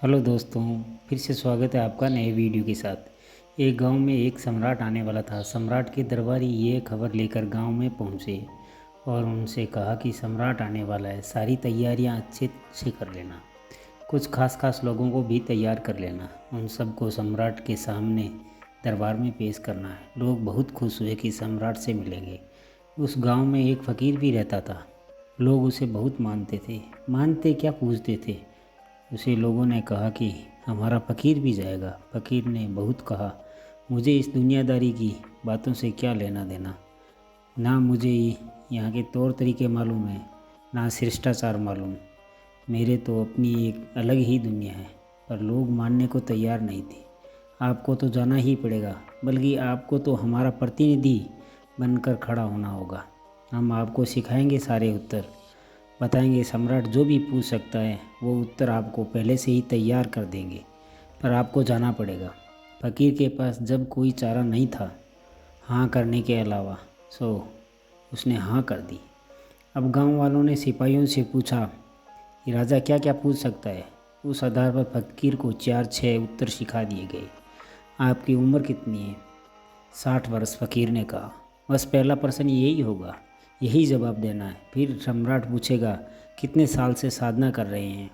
Hello दोस्तों, फिर से स्वागत है आपका नए वीडियो के साथ। एक गांव में एक सम्राट आने वाला था। सम्राट के दरबारी ये खबर लेकर गांव में पहुंचे और उनसे कहा कि सम्राट आने वाला है, सारी तैयारियां अच्छे से कर लेना। कुछ खास लोगों को भी तैयार कर लेना। उन सबको सम्राट के सामने दरबार में पेश करना है। लोग बहुत खुश हुए कि सम्राट से मिलेंगे। उस गांव में एक फ़कीर भी रहता था। लोग उसे बहुत मानते थे। मानते क्या, पूछते थे। उसे लोगों ने कहा कि हमारा फ़कीर भी जाएगा। फ़कीर ने बहुत कहा, मुझे इस दुनियादारी की बातों से क्या लेना देना। ना मुझे यहाँ के तौर तरीके मालूम है, ना शिष्टाचार मालूम। मेरे तो अपनी एक अलग ही दुनिया है। पर लोग मानने को तैयार नहीं थे। आपको तो जाना ही पड़ेगा, बल्कि आपको तो हमारा प्रतिनिधि बनकर खड़ा होना होगा। हम आपको सिखाएंगे सारे उत्तर, बताएंगे। सम्राट जो भी पूछ सकता है वो उत्तर आपको पहले से ही तैयार कर देंगे, पर आपको जाना पड़ेगा। फ़कीर के पास जब कोई चारा नहीं था हाँ करने के अलावा, सो उसने हाँ कर दी। अब गांव वालों ने सिपाहियों से पूछा कि राजा क्या क्या पूछ सकता है। उस आधार पर फ़कीर को 4-6 उत्तर सिखा दिए गए। आपकी उम्र कितनी है? 60 वर्ष, फ़कीर ने कहा। बस पहला प्रश्न यही होगा, यही जवाब देना है। फिर सम्राट पूछेगा कितने साल से साधना कर रहे हैं।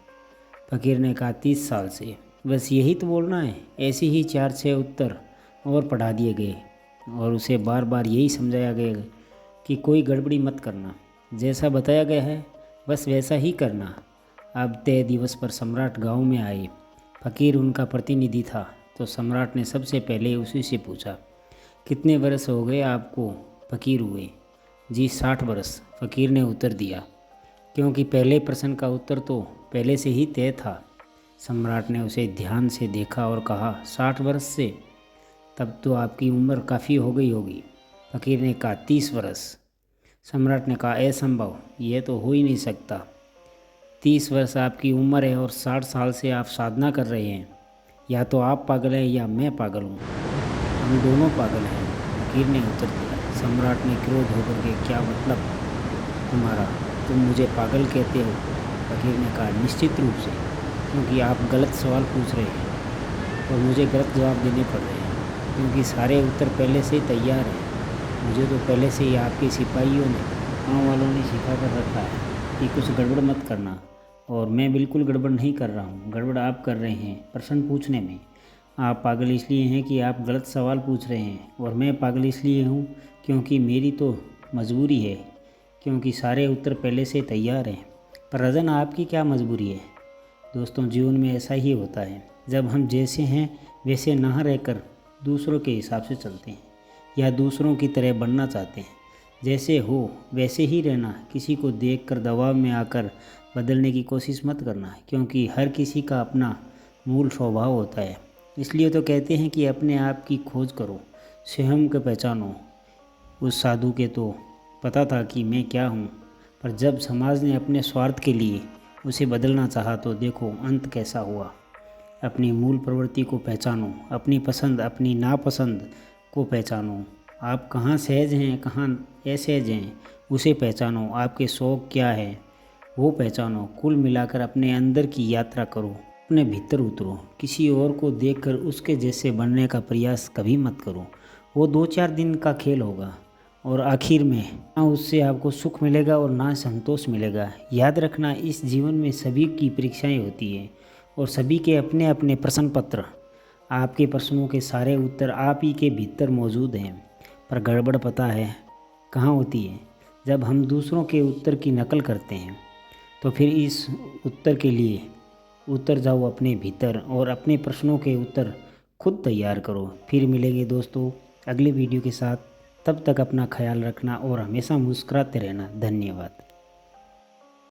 फ़कीर ने कहा 30 साल से। बस यही तो बोलना है। ऐसे ही 4-6 उत्तर और पढ़ा दिए गए और उसे बार बार यही समझाया गया कि कोई गड़बड़ी मत करना, जैसा बताया गया है बस वैसा ही करना। अब तय दिवस पर सम्राट गांव में आए। फ़कीर उनका प्रतिनिधि था, तो सम्राट ने सबसे पहले उसी से पूछा, कितने वर्ष हो गए आपको फ़कीर हुए? जी 60 वर्ष, फ़कीर ने उत्तर दिया, क्योंकि पहले प्रश्न का उत्तर तो पहले से ही तय था। सम्राट ने उसे ध्यान से देखा और कहा, 60 वर्ष से? तब तो आपकी उम्र काफ़ी हो गई होगी। फ़कीर ने कहा 30 वर्ष। सम्राट ने कहा, असंभव, यह तो हो ही नहीं सकता। 30 वर्ष आपकी उम्र है और 60 साल से आप साधना कर रहे हैं। या तो आप पागल हैं या मैं पागल हूँ। हम दोनों पागल हैं, फ़कीर ने उत्तर दिया। सम्राट ने क्रोध होकर के, क्या मतलब तुम्हारा? तुम मुझे पागल कहते हो? फ़कीर ने कहा, निश्चित रूप से, क्योंकि आप गलत सवाल पूछ रहे हैं और मुझे गलत जवाब देने पड़ रहे हैं, क्योंकि सारे उत्तर पहले से ही तैयार हैं। मुझे तो पहले से ही आपके सिपाहियों ने, गाँव वालों ने सिखा कर रखा है कि कुछ गड़बड़ मत करना, और मैं बिल्कुल गड़बड़ नहीं कर रहा हूँ। गड़बड़ आप कर रहे हैं प्रश्न पूछने में। आप पागल इसलिए हैं कि आप गलत सवाल पूछ रहे हैं, और मैं पागल इसलिए हूँ क्योंकि मेरी तो मजबूरी है, क्योंकि सारे उत्तर पहले से तैयार हैं। पर रजन, आपकी क्या मजबूरी है? दोस्तों, जीवन में ऐसा ही होता है। जब हम जैसे हैं वैसे ना रहकर दूसरों के हिसाब से चलते हैं या दूसरों की तरह बनना चाहते हैं, जैसे हो वैसे ही रहना। किसी को देखकर दबाव में आकर बदलने की कोशिश मत करना, क्योंकि हर किसी का अपना मूल स्वभाव होता है। इसलिए तो कहते हैं कि अपने आप की खोज करो, स्वयं को पहचानो। उस साधु के तो पता था कि मैं क्या हूँ, पर जब समाज ने अपने स्वार्थ के लिए उसे बदलना चाहा तो देखो अंत कैसा हुआ। अपनी मूल प्रवृत्ति को पहचानो, अपनी पसंद अपनी नापसंद को पहचानो। आप कहाँ सहज हैं, कहाँ असहज हैं, उसे पहचानो। आपके शौक़ क्या है वो पहचानो। कुल मिलाकर अपने अंदर की यात्रा करो, अपने भीतर उतरो। किसी और को देखकर उसके जैसे बनने का प्रयास कभी मत करो। वो 2-4 दिन का खेल होगा और आखिर में ना उससे आपको सुख मिलेगा और ना संतोष मिलेगा। याद रखना, इस जीवन में सभी की परीक्षाएं होती हैं और सभी के अपने अपने प्रश्न पत्र। आपके प्रश्नों के सारे उत्तर आप ही के भीतर मौजूद हैं। पर गड़बड़ पता है कहाँ होती है? जब हम दूसरों के उत्तर की नकल करते हैं। तो फिर इस उत्तर के लिए उतर जाओ अपने भीतर और अपने प्रश्नों के उत्तर खुद तैयार करो। फिर मिलेंगे दोस्तों अगले वीडियो के साथ। तब तक अपना ख्याल रखना और हमेशा मुस्कुराते रहना। धन्यवाद।